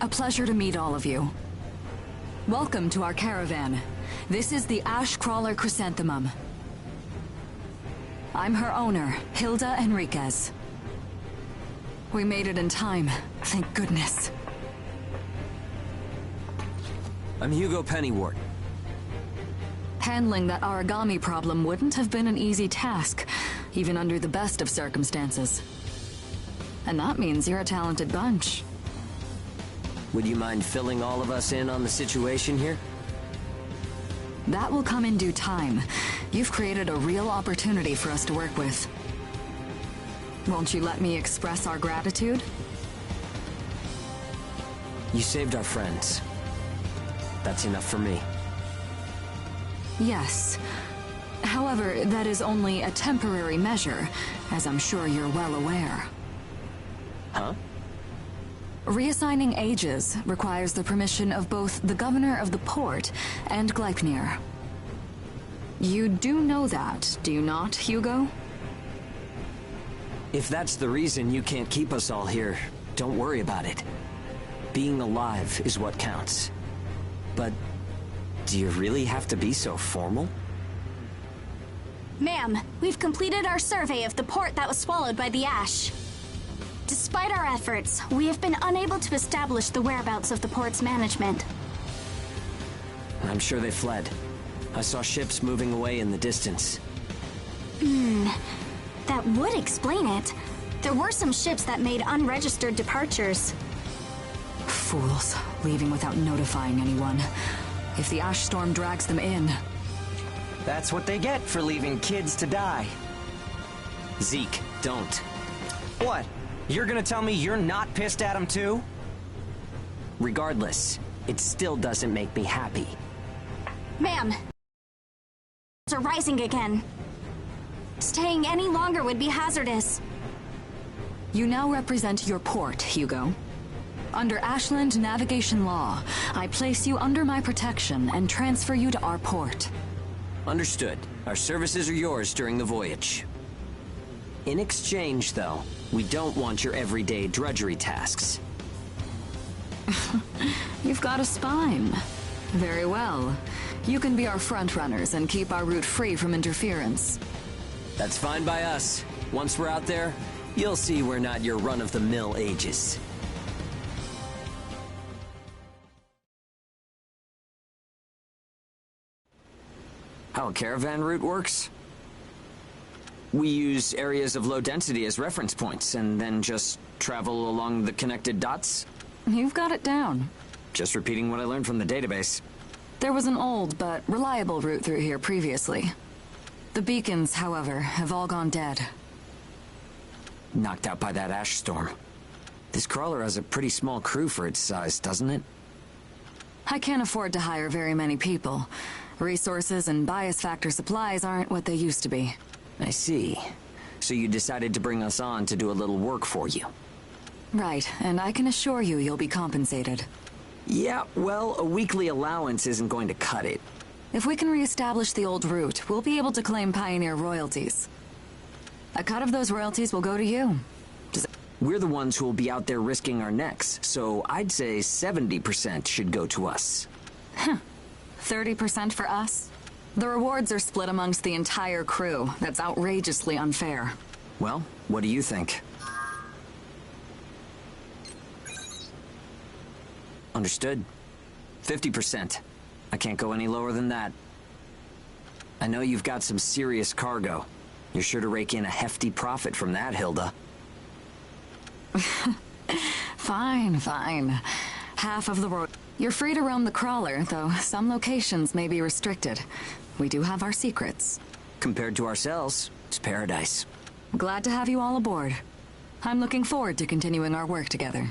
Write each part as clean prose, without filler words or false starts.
A pleasure to meet all of you. Welcome to our caravan. This is the Ash Crawler Chrysanthemum. I'm her owner, Hilda Enriquez. We made it in time, thank goodness. I'm Hugo Pennywort. Handling that origami problem wouldn't have been an easy task, even under the best of circumstances. And that means you're a talented bunch. Would you mind filling all of us in on the situation here? That will come in due time. You've created a real opportunity for us to work with. Won't you let me express our gratitude? You saved our friends. That's enough for me. Yes. However, that is only a temporary measure, as I'm sure you're well aware. Huh? Reassigning ages requires the permission of both the governor of the port and Gleipnir. You do know that, do you not, Hugo? If that's the reason you can't keep us all here, don't worry about it. Being alive is what counts. But do you really have to be so formal? Ma'am, we've completed our survey of the port that was swallowed by the ash. Despite our efforts, we have been unable to establish the whereabouts of the port's management. I'm sure they fled. I saw ships moving away in the distance. That would explain it. There were some ships that made unregistered departures. Fools, leaving without notifying anyone. If the ash storm drags them in... That's what they get for leaving kids to die. Zeke, don't. What? You're gonna tell me you're not pissed at him too? Regardless, it still doesn't make me happy. Ma'am, are rising again. Staying any longer would be hazardous. You now represent your port, Hugo. Under Ashland navigation law, I place you under my protection and transfer you to our port. Understood. Our services are yours during the voyage. In exchange, though, we don't want your everyday drudgery tasks. You've got a spine. Very well. You can be our front runners and keep our route free from interference. That's fine by us. Once we're out there, you'll see we're not your run-of-the-mill ages. How a caravan route works? We use areas of low density as reference points, and then just travel along the connected dots? You've got it down. Just repeating what I learned from the database. There was an old but reliable route through here previously. The beacons, however, have all gone dead. Knocked out by that ash storm. This crawler has a pretty small crew for its size, doesn't it? I can't afford to hire very many people. Resources and bias factor supplies aren't what they used to be. I see. So you decided to bring us on to do a little work for you. Right, and I can assure you you'll be compensated. Yeah, well, a weekly allowance isn't going to cut it. If we can reestablish the old route, we'll be able to claim Pioneer royalties. A cut of those royalties will go to you. We're the ones who will be out there risking our necks, so I'd say 70% should go to us. 30% for us? The rewards are split amongst the entire crew. That's outrageously unfair. Well, what do you think? Understood. 50%. I can't go any lower than that. I know you've got some serious cargo. You're sure to rake in a hefty profit from that, Hilda. Fine, fine. Half of the road. You're free to roam the crawler, though some locations may be restricted. We do have our secrets. Compared to ourselves, it's paradise. Glad to have you all aboard. I'm looking forward to continuing our work together.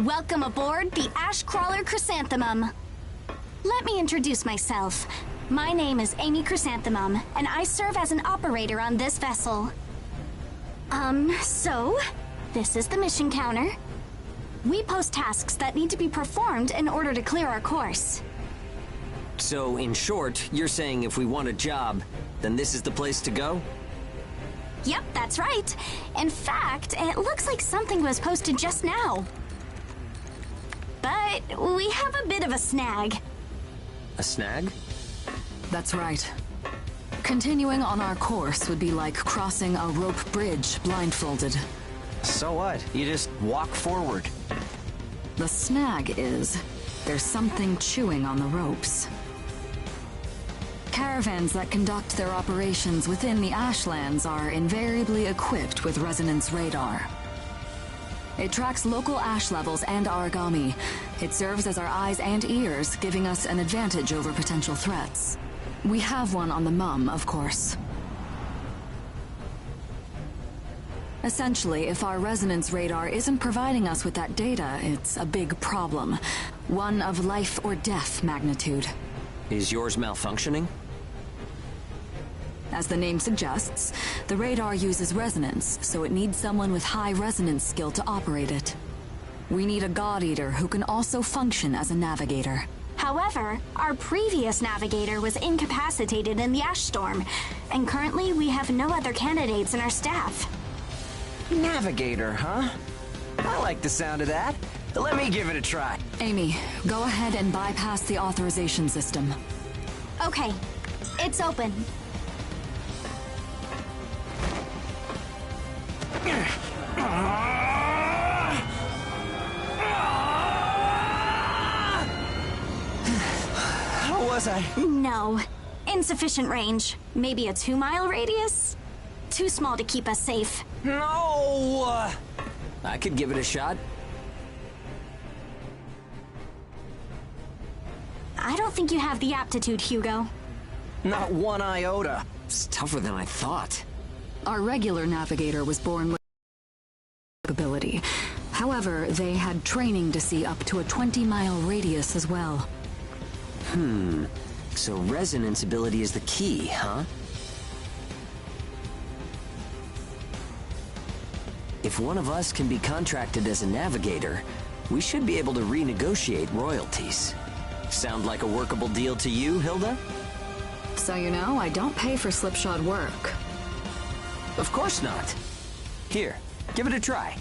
Welcome aboard the Ash Crawler Chrysanthemum. Let me introduce myself. My name is Amy Chrysanthemum, and I serve as an operator on this vessel. So, this is the mission counter. We post tasks that need to be performed in order to clear our course. So, in short, you're saying if we want a job, then this is the place to go? Yep, that's right. In fact, it looks like something was posted just now. But we have a bit of a snag. A snag? That's right. Continuing on our course would be like crossing a rope bridge blindfolded. So what? You just walk forward. The snag is, there's something chewing on the ropes. Caravans that conduct their operations within the Ashlands are invariably equipped with resonance radar. It tracks local ash levels and origami. It serves as our eyes and ears, giving us an advantage over potential threats. We have one on the Mum, of course. Essentially, if our resonance radar isn't providing us with that data, it's a big problem. One of life or death magnitude. Is yours malfunctioning? As the name suggests, the radar uses resonance, so it needs someone with high resonance skill to operate it. We need a God Eater who can also function as a navigator. However, our previous navigator was incapacitated in the ash storm, and currently we have no other candidates in our staff. Navigator, huh? I like the sound of that. Let me give it a try. Amy, go ahead and bypass the authorization system. Okay, it's open. How was I? No. Insufficient range. Maybe a 2-mile radius? Too small to keep us safe. No! I could give it a shot. I don't think you have the aptitude, Hugo. Not one iota. It's tougher than I thought. Our regular navigator was born with capability. However, they had training to see up to a 20-mile radius as well. So resonance ability is the key, huh? If one of us can be contracted as a navigator, we should be able to renegotiate royalties. Sound like a workable deal to you, Hilda? So you know, I don't pay for slipshod work. Of course not. Here, give it a try.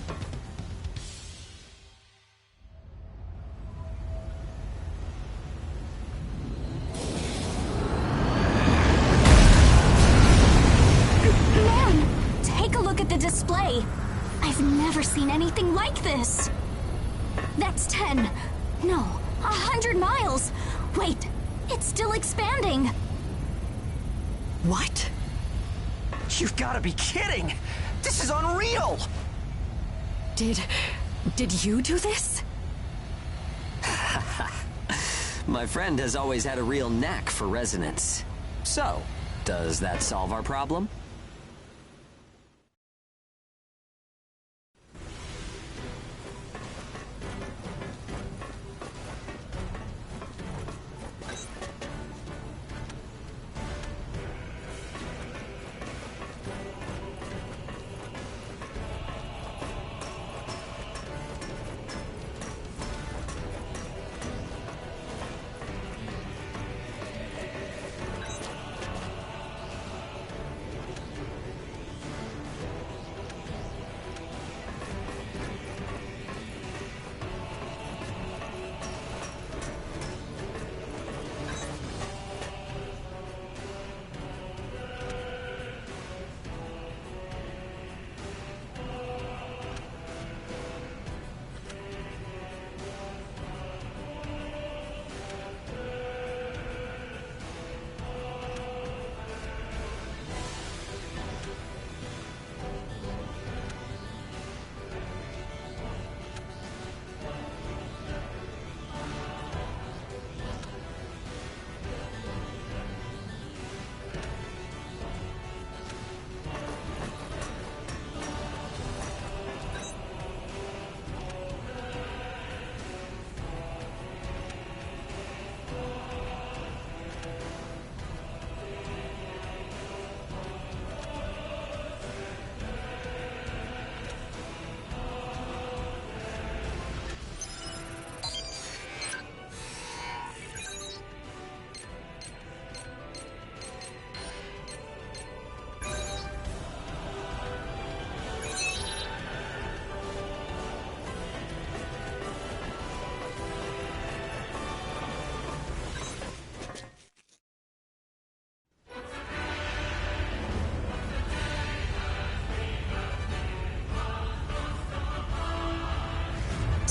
Man, take a look at the display. I've never seen anything like this. That's 10. No, 100 miles. Wait, it's still expanding. What? You've got to be kidding! This is unreal! Did you do this? My friend has always had a real knack for resonance. So, does that solve our problem?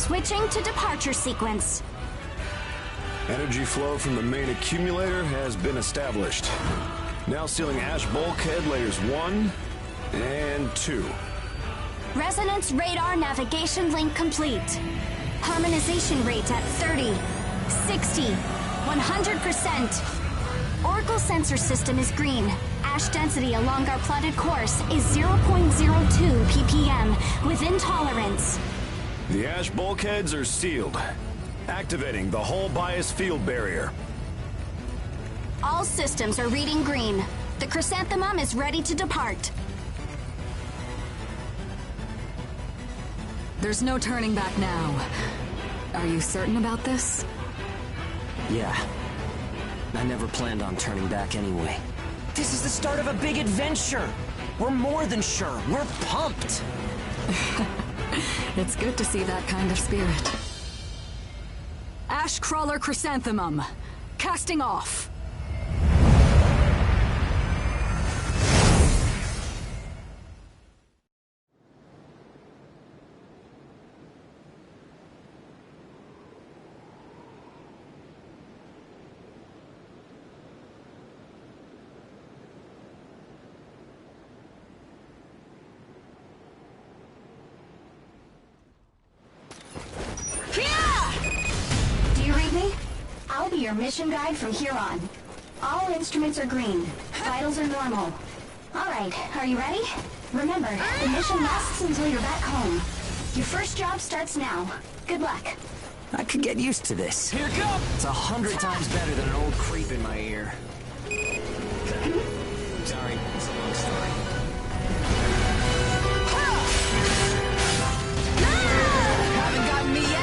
Switching to departure sequence. Energy flow from the main accumulator has been established. Now sealing ash bulkhead layers 1 and 2. Resonance radar navigation link complete. Harmonization rates at 30, 60, 100%. Oracle sensor system is green. Ash density along our plotted course is 0.02 ppm, within tolerance. The ash bulkheads are sealed. Activating the hull bias field barrier. All systems are reading green. The chrysanthemum is ready to depart. There's no turning back now. Are you certain about this? Yeah. I never planned on turning back anyway. This is the start of a big adventure. We're more than sure. We're pumped. It's good to see that kind of spirit. Ash Crawler Chrysanthemum. Casting off. I'll be your mission guide from here on. All instruments are green. Vitals are normal. Alright, are you ready? Remember, the mission lasts until you're back home. Your first job starts now. Good luck. I could get used to this. Here it comes! It's 100 times better than an old creep in my ear. Sorry, it's a long story. Haven't gotten me yet.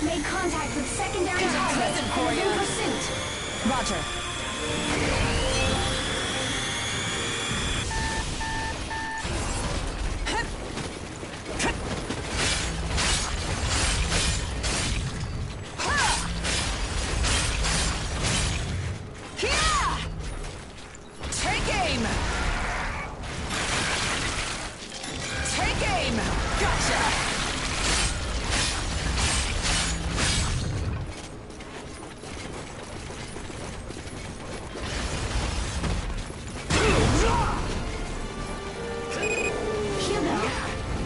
Made contact with secondary target and is in pursuit. Roger. Take aim! Take aim! Gotcha!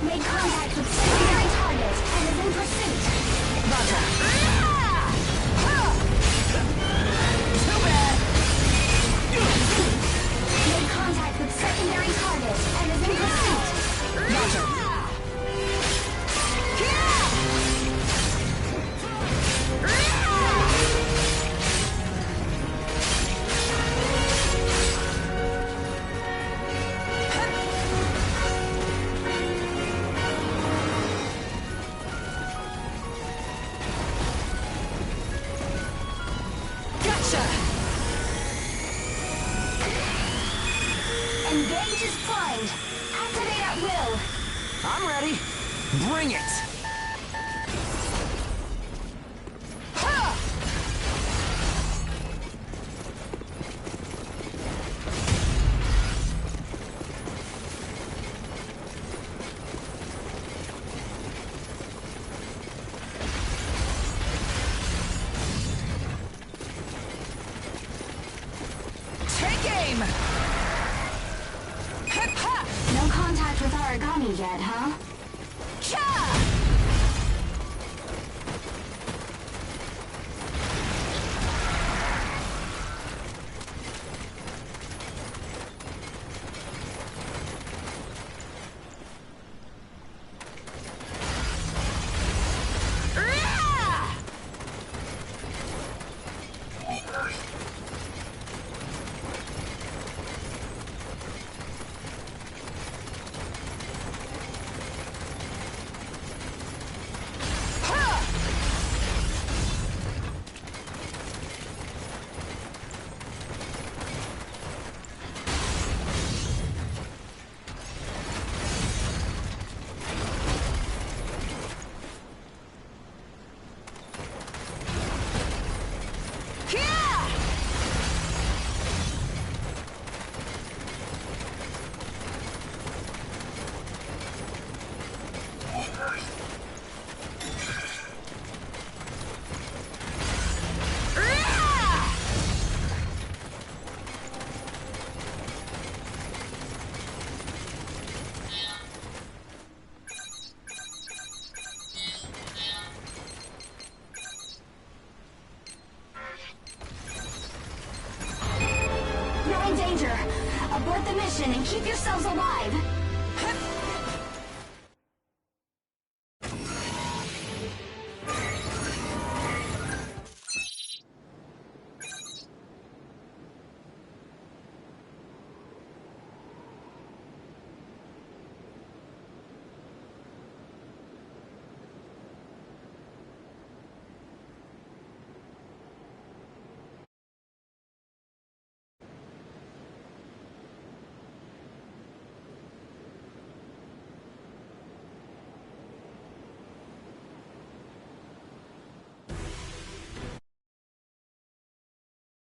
Made contact with secondary target and is in pursuit. Roger. Too bad! Made contact with secondary target and is in pursuit. Roger. Engage is primed. Activate at will. I'm ready. Bring it! Take aim! No contact with origami yet, huh? yourselves alive!